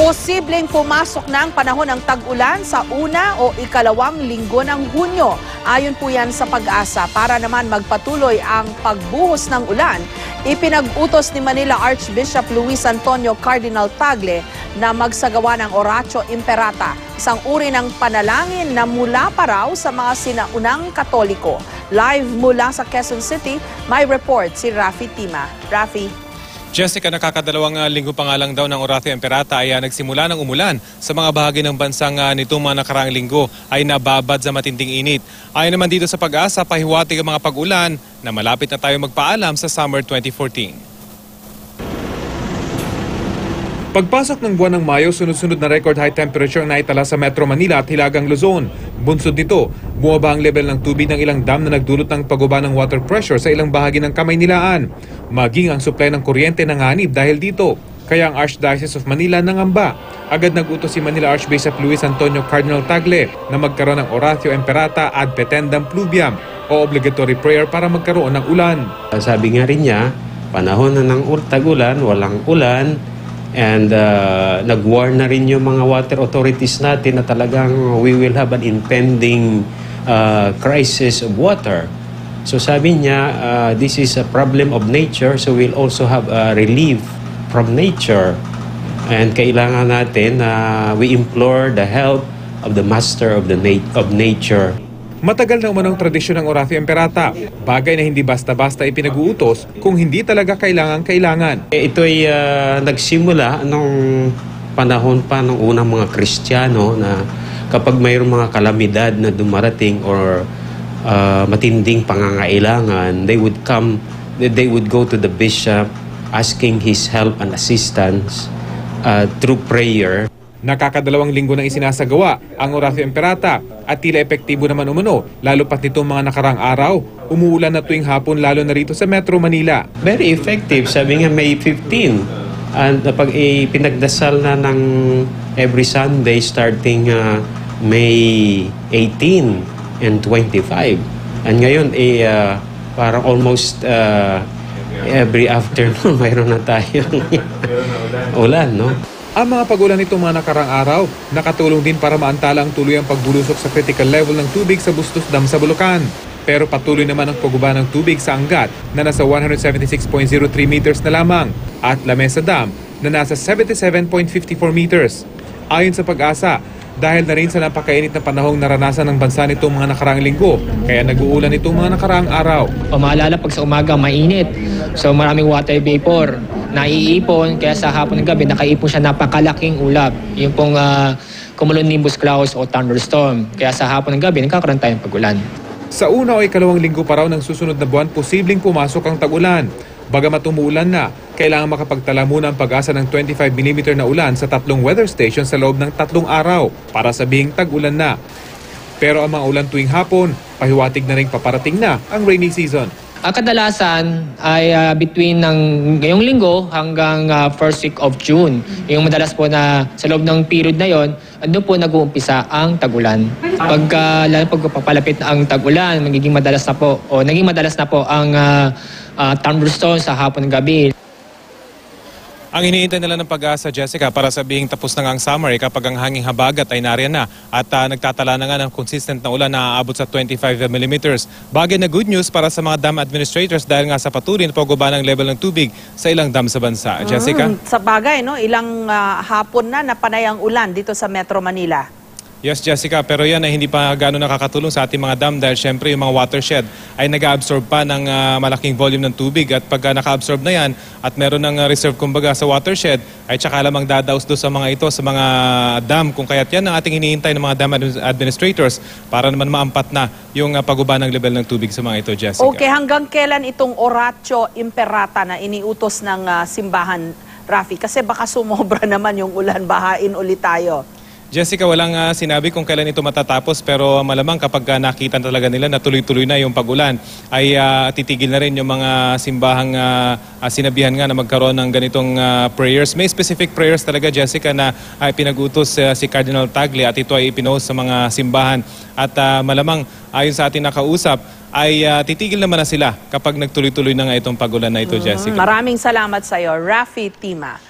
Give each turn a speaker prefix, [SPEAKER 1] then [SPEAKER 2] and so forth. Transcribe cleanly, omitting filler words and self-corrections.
[SPEAKER 1] Posibleng pumasok na ang panahon ng tag-ulan sa una o ikalawang linggo ng Hunyo. Ayon po yan sa Pag-asa. Para naman magpatuloy ang pagbuhos ng ulan, ipinag-utos ni Manila Archbishop Luis Antonio Cardinal Tagle na magsagawa ng Oratio Imperata, isang uri ng panalangin na mula pa raw sa mga sinaunang Katoliko. Live mula sa Quezon City, may report si Rafi Tima. Rafi.
[SPEAKER 2] Jessica, nakakadalawang linggo pa nga lang daw ng Oratio Imperata ay nagsimula ng umulan sa mga bahagi ng bansang nitong mga nakaraang linggo ay nababad sa matinding init. Ayon naman dito sa Pag-asa, pahiwatig ang mga pag-ulan na malapit na tayo magpaalam sa summer 2014. Pagpasok ng buwan ng Mayo, sunod-sunod na record high temperature ang naitala sa Metro Manila at Hilagang Luzon. Bunsod nito, bumaba ang level ng tubig ng ilang dam na nagdulot ng paguba ng water pressure sa ilang bahagi ng Kamaynilaan. Maging ang supply ng kuryente nanganib dahil dito. Kaya ang Archdiocese of Manila nangamba. Agad nag-utos si Manila Archbishop Luis Antonio Cardinal Tagle na magkaroon ng Oratio Imperata ad petendam pluviam o obligatory prayer para magkaroon ng ulan.
[SPEAKER 3] Sabi nga rin niya, panahon na ng tag-ulan, walang ulan. And nag-warn na rin yung mga water authorities natin na talagang we will have an impending crisis of water. So sabi niya, this is a problem of nature, so we'll also have relief from nature. And kailangan natin we implore the help of the master of nature.
[SPEAKER 2] Matagal na umanong tradisyon ng Oratio Imperata, bagay na hindi basta-basta ipinag-uutos kung hindi talaga kailangan.
[SPEAKER 3] Ito ay nagsimula nung panahon pa ng unang mga Kristiyano na kapag mayroong mga kalamidad na dumarating or matinding pangangailangan, they would go to the bishop asking his help and assistance through prayer.
[SPEAKER 2] Nakakadalawang linggo nang isinasagawa ang Oratio Imperata at tila epektibo naman umano, lalo pat nitong mga nakarang araw. Umuulan na tuwing hapon lalo na rito sa Metro Manila.
[SPEAKER 3] Very effective, sabi nga May 15. And pag pinagdasal na ng every Sunday starting May 18 and 25. And ngayon parang almost every afternoon mayroon na tayong ulan, no?
[SPEAKER 2] Ang mga pag-ulan nitong mga nakarang araw, nakatulong din para maantala ang tuluyang pagbulusok sa critical level ng tubig sa Bustos Dam sa Bulacan. Pero patuloy naman ang pagguba ng tubig sa Angat na nasa 176.03 meters na lamang at Lamesa Dam na nasa 77.54 meters. Ayon sa Pag-asa, dahil na rin sa napakainit na panahong naranasan ng bansa nitong mga nakaraang linggo, kaya nag-uulan itong mga nakaraang araw.
[SPEAKER 4] Maalala pag sa umaga mainit, so maraming water vapor naiipon, kaya sa hapon ng gabi nakaipon siya napakalaking ulap. Yung pong cumulonimbus clouds o thunderstorm. Kaya sa hapon ng gabi nagkakaroon tayong pag-ulan.
[SPEAKER 2] Sa una o ikalawang linggo pa raw ng susunod na buwan, posibleng pumasok ang tag-ulan. Bagamat umuulan na, kailangan makapagtala muna ang Pag-asa ng 25 mm na ulan sa 3 weather stations sa loob ng 3 araw para sabihing tag-ulan na. Pero ang mga ulan tuwing hapon, pahiwatig na rin paparating na ang rainy season.
[SPEAKER 4] Kadalasan ay between ng ngayong linggo hanggang first week of June. Yung madalas po na sa loob ng period na yon, doon po nag-uumpisa ang tag-ulan. Pag papalapit na ang tag-ulan, naging madalas na po ang thunderstorm sa hapon ng gabi.
[SPEAKER 2] Ang iniintay nila ng Pag-asa, Jessica, para sabihing tapos na nga ang summer kapag ang hanging habagat ay nariyan na at nagtatala na nga ng consistent na ulan na aabot sa 25 mm. Bagay na good news para sa mga dam administrators dahil nga sa patuloy na pagguba ng level ng tubig sa ilang dam sa bansa. Jessica?
[SPEAKER 1] Sa bagay, no? Ilang hapon na napanay ang ulan dito sa Metro Manila.
[SPEAKER 2] Yes, Jessica, pero yan ay hindi pa gano'ng nakakatulong sa ating mga dam dahil syempre yung mga watershed ay nag-absorb pa ng malaking volume ng tubig at pag naka-absorb na yan at meron ng reserve kumbaga sa watershed ay tsaka lamang dadaos do sa mga ito, sa mga dam kung kaya't yan ang ating hinihintay ng mga dam administrators para naman maampat na yung paguba ng level ng tubig sa mga ito, Jessica.
[SPEAKER 1] Okay, hanggang kailan itong Oratio Imperata na iniutos ng simbahan, Rafi? Kasi baka sumobra naman yung ulan, bahain ulit tayo.
[SPEAKER 2] Jessica, walang sinabi kung kailan ito matatapos pero malamang kapag nakita talaga nila na tuloy-tuloy na yung pag-ulan ay titigil na rin yung mga simbahang sinabihan nga na magkaroon ng ganitong prayers. May specific prayers talaga, Jessica, na pinag-utos si Cardinal Tagle at ito ay ipinost sa mga simbahan at malamang ayon sa ating nakausap ay titigil naman na sila kapag nagtuloy-tuloy na nga itong pag-ulan na ito, Jessica.
[SPEAKER 1] Maraming salamat sa iyo, Rafi Tima.